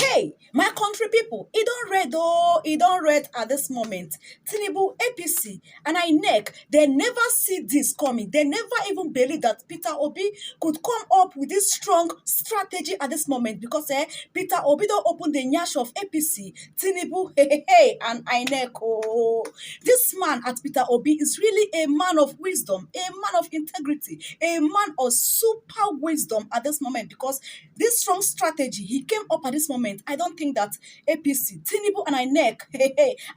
Hey, my country people, it don't read oh, it don't read at this moment. Tinubu, APC, and INEC, they never see this coming. They never even believe that Peter Obi could come up with this strong strategy at this moment because Peter Obi don't open the nyash of APC, Tinubu, and INEC. Oh, this man at Peter Obi is really a man of wisdom, a man of integrity, a man of super wisdom at this moment because this strong strategy he came up at this moment. I don't think that APC, Tinubu, and INEC,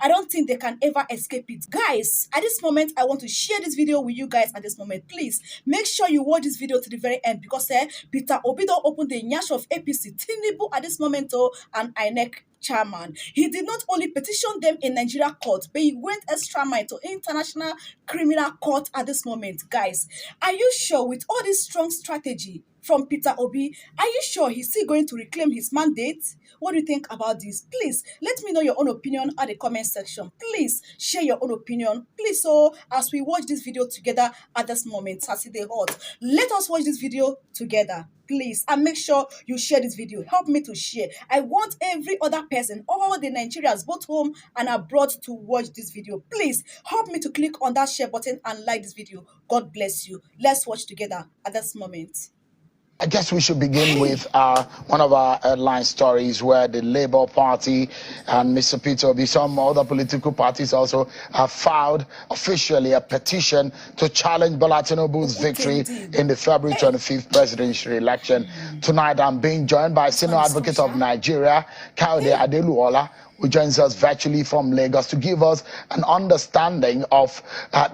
I don't think they can ever escape it. Guys, at this moment, I want to share this video with you guys at this moment. Please make sure you watch this video to the very end because Peter Obi don't open the nyash of APC, Tinubu at this moment, and INEC chairman. He did not only petition them in Nigeria court, but he went extra mile to international criminal court at this moment. Guys, are you sure with all this strong strategy from Peter Obi, are you sure he's still going to reclaim his mandate? What do you think about this? Please let me know your own opinion at the comment section. Please share your own opinion. Please, so as we watch this video together at this moment, Saturday hot, let us watch this video together. Please, and make sure you share this video. Help me to share. I want every other person, all the Nigerians, both home and abroad, to watch this video. Please help me to click on that share button and like this video. God bless you. Let's watch together at this moment. I guess we should begin with one of our headline stories where the Labour Party and Mr. Peter Obi, some other political parties also have filed officially a petition to challenge Bola Tinubu's victory in the February 25th presidential election. Tonight I'm being joined by Senior Advocate of Nigeria, Kayode Adeluola, who joins us virtually from Lagos to give us an understanding of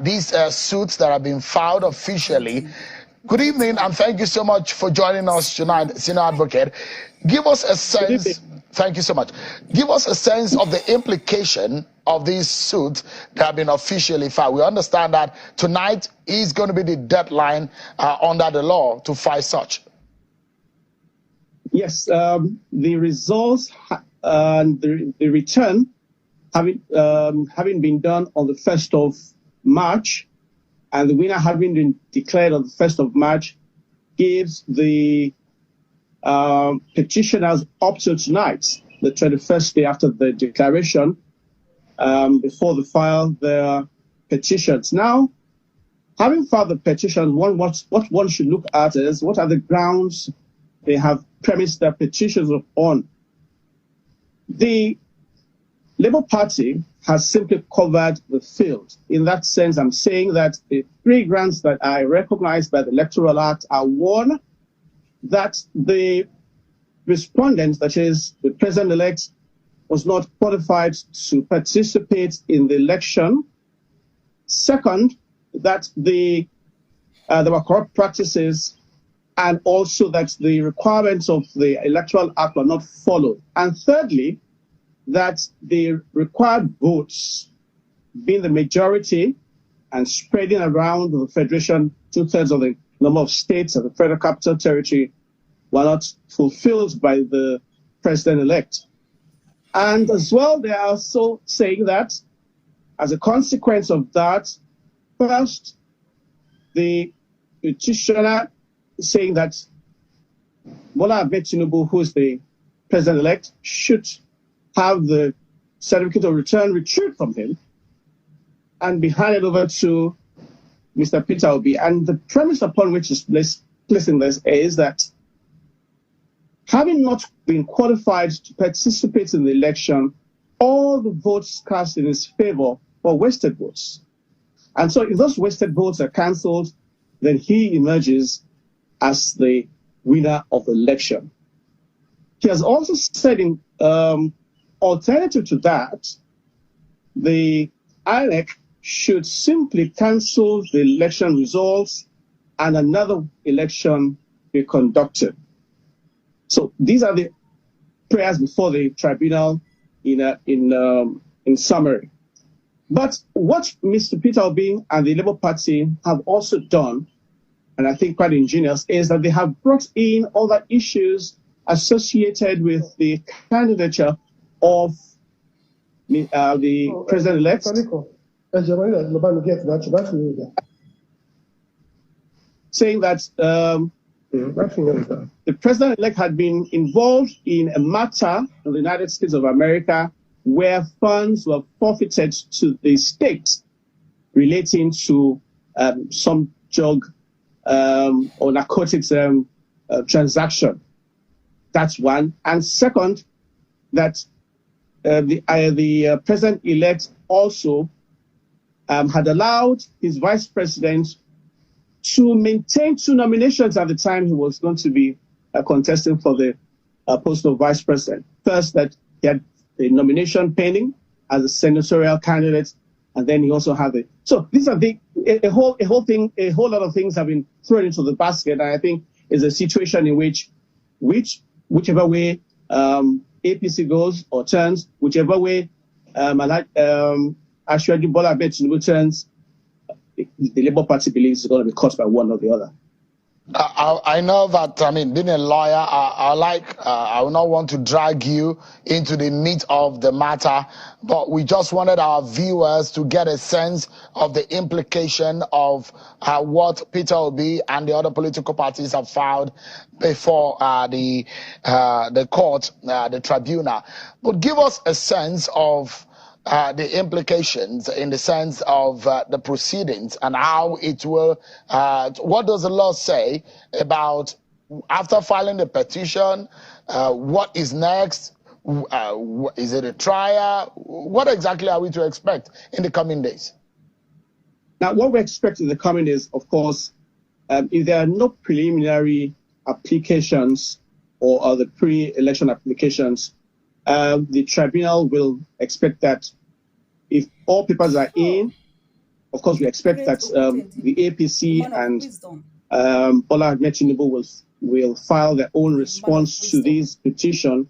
these suits that have been filed officially. Good evening, and thank you so much for joining us tonight, Senior Advocate. Give us a sense, thank you so much. Give us a sense of the implication of these suits that have been officially filed. We understand that tonight is going to be the deadline under the law to file such. Yes, the results and the return having been done on the 1st of March, and the winner having been declared on the 1st of March, gives the petitioners up to tonight, the 21st day after the declaration, before they file their petitions. Now, having filed the petition, what one should look at is what are the grounds they have premised their petitions upon. The Labour Party has simply covered the field. In that sense, I'm saying that the three grounds that are recognized by the Electoral Act are: one, that the respondent, that is the president-elect, was not qualified to participate in the election. Second, that there were corrupt practices, and also that the requirements of the Electoral Act were not followed. And thirdly, that the required votes, being the majority and spreading around the Federation, 2/3 of the number of states and the Federal Capital Territory, were not fulfilled by the president-elect. And as well, they are also saying that, as a consequence of that, first, the petitioner is saying that Bola Tinubu, who is the president-elect, should have the certificate of return retrieved from him and be handed over to Mr. Peter Obi. And the premise upon which is placing this is that, having not been qualified to participate in the election, all the votes cast in his favor were wasted votes. And so if those wasted votes are cancelled, then he emerges as the winner of the election. He has also said in alternative to that, the INEC should simply cancel the election results and another election be conducted. So these are the prayers before the tribunal in summary. But what Mr. Peter Obi and the Labour Party have also done, and I think quite ingenious, is that they have brought in other issues associated with the candidature of the president-elect, saying that The president-elect had been involved in a matter in the United States of America where funds were forfeited to the state relating to some drug or narcotics transaction. That's one. And second, that the president-elect also had allowed his vice president to maintain 2 nominations at the time he was going to be contesting for the post of vice president. First, that he had the nomination pending as a senatorial candidate, and then he also had it. So these are a whole lot of things have been thrown into the basket, and I think is a situation in whichever way APC goes or turns, whichever way Ashwadi Bola Tinubu turns, the Labour Party believes is going to be caught by one or the other. I know that, I mean, being a lawyer, I will not want to drag you into the meat of the matter, but we just wanted our viewers to get a sense of the implication of what Peter Obi and the other political parties have filed before the court, the tribunal. But give us a sense of the implications in the sense of the proceedings and how it will, what does the law say about after filing the petition, what is next? Is it a trial? What exactly are we to expect in the coming days? Now, what we expect in the coming days, of course, if there are no preliminary applications or other pre-election applications, the tribunal will expect that if all papers are in, of course, we expect that the APC and Bola Ahmed Tinubu will file their own response to this petition.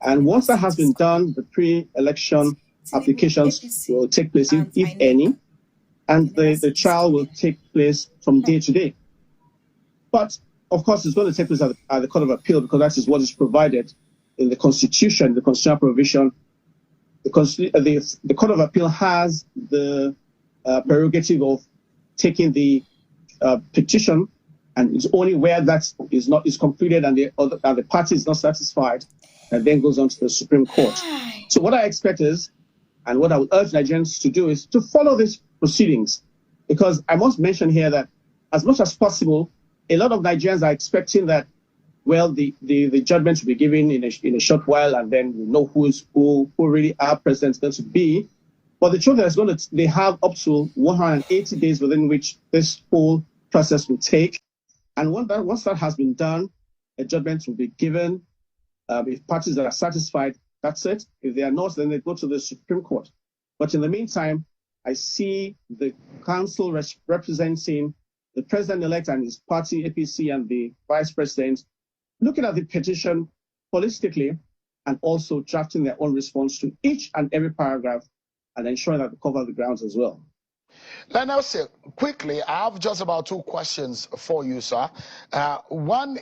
And once that has been done, the pre-election applications will take place, if any, and the trial will take place from day to day. But, of course, it's going to take place at the Court of Appeal because that is what is provided in the Constitution, the constitutional provision. The Court of Appeal has the prerogative of taking the petition, and it's only where that is concluded and the party is not satisfied, and then goes on to the Supreme Court. So what I expect is, and what I would urge Nigerians to do is to follow these proceedings, because I must mention here that as much as possible, a lot of Nigerians are expecting that, well, the judgment will be given in a short while, and then we know who really our president is going to be. But the truth is they have up to 180 days within which this whole process will take. And once that has been done, a judgment will be given. If parties are satisfied, that's it. If they are not, then they go to the Supreme Court. But in the meantime, I see the council representing the president-elect and his party, APC, and the vice president, looking at the petition holistically and also drafting their own response to each and every paragraph and ensuring that they cover the grounds as well. Let us say quickly, I have just about 2 questions for you, sir. One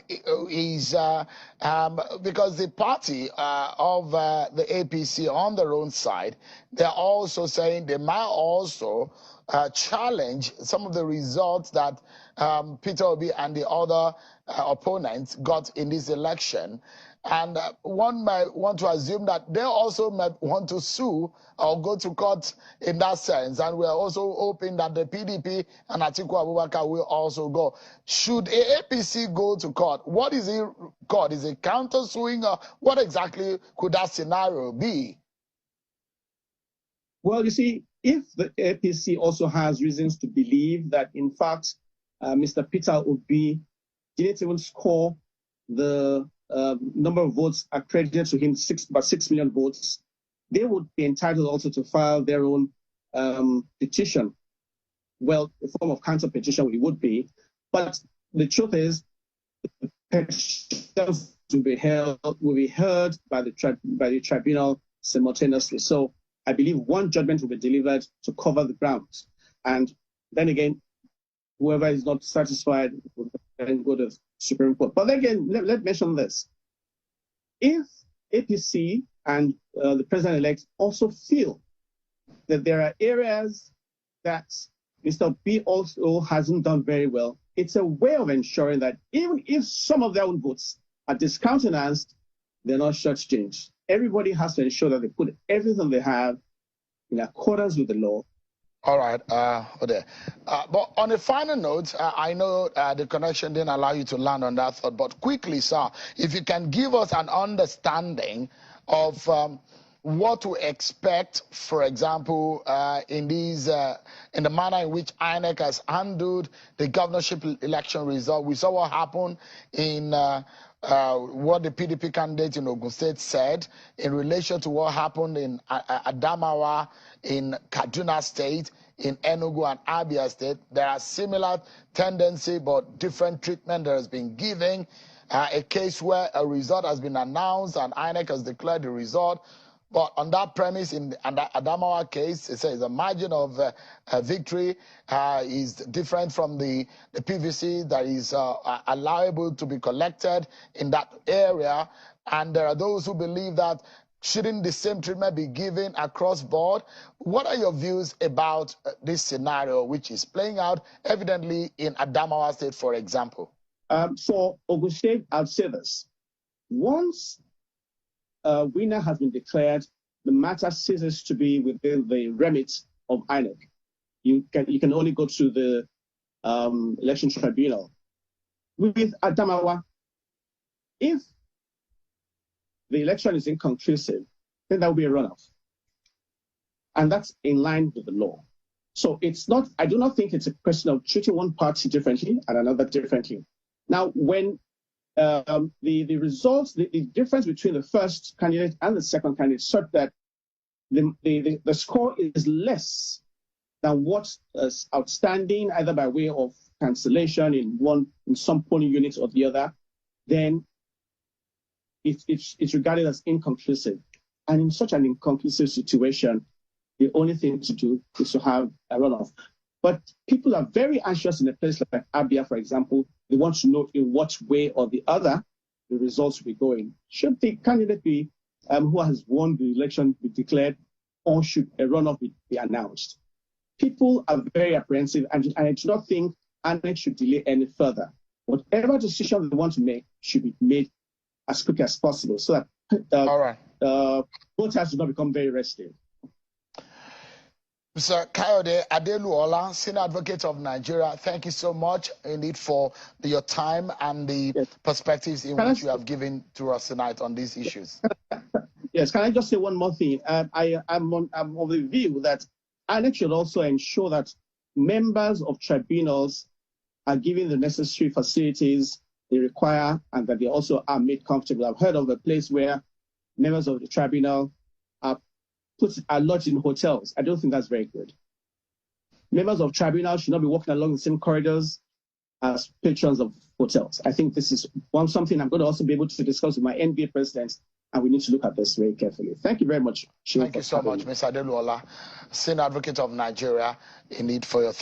is because the party of the APC on their own side, they're also saying they might also challenge some of the results that Peter Obi and the other opponents got in this election. And one might want to assume that they also might want to sue or go to court in that sense. And we're also hoping that the PDP and Atiku Abubakar will also go. Should APC go to court, what is it called? Is it counter-suing? Or what exactly could that scenario be? Well, you see, if the APC also has reasons to believe that, in fact, Mr. Peter Obi didn't even score the number of votes accredited to him, about 6 million votes, they would be entitled also to file their own petition. Well, a form of counter petition it would be, but the truth is, the petitions will be heard by the tribunal simultaneously. So I believe one judgment will be delivered to cover the grounds, and then again, whoever is not satisfied will then go to the Supreme Court. But again, let's mention this. If APC and the president-elect also feel that there are areas that Mr. B also hasn't done very well, it's a way of ensuring that even if some of their own votes are discountenanced, they're not shortchanged. Everybody has to ensure that they put everything they have in accordance with the law. All right, but on a final note, I know the connection didn't allow you to land on that thought, but quickly, sir, if you can give us an understanding of what to expect, for example, in the manner in which INEC has handled the governorship election result. We saw what happened in what the PDP candidate in Ogun State said in relation to what happened in Adamawa, in Kaduna State, in Enugu and Abia State. There are similar tendency but different treatment that has been given. A case where a result has been announced and INEC has declared the result. But on that premise, in the Adamawa case, it says the margin of victory is different from the PVC that is allowable to be collected in that area. And there are those who believe that shouldn't the same treatment be given across board? What are your views about this scenario, which is playing out evidently in Adamawa State, for example? For Ogun State, I'll say this. Once a winner has been declared, the matter ceases to be within the remit of INEC. You can only go to the election tribunal. With Adamawa, if the election is inconclusive, then there will be a runoff. And that's in line with the law. So I do not think it's a question of treating one party differently and another differently. Now, when the results, the difference between the first candidate and the second candidate, such that the score is less than what is outstanding, either by way of cancellation in some polling units or the other, then it's regarded as inconclusive. And in such an inconclusive situation, the only thing to do is to have a runoff. But people are very anxious in a place like Abia, for example. They want to know in what way or the other the results will be going. Should the candidate be who has won the election be declared, or should a runoff be announced? People are very apprehensive, and I do not think INEC should delay any further. Whatever decision they want to make should be made as quick as possible, so that voters do not become very restive. Mr. Kayode Adeluola, Senior Advocate of Nigeria, thank you so much indeed for your time and the perspectives in which you have given to us tonight on these issues. Yes, can I just say one more thing? I'm of the view that INEC should also ensure that members of tribunals are given the necessary facilities they require and that they also are made comfortable. I've heard of a place where members of the tribunal are lodged in hotels. I don't think that's very good. Members of tribunals should not be walking along the same corridors as patrons of hotels. I think this is something I'm going to also be able to discuss with my NBA presidents, and we need to look at this very carefully. Thank you very much. Thank you so much, Mr. Adeluola, Senior Advocate of Nigeria, indeed for your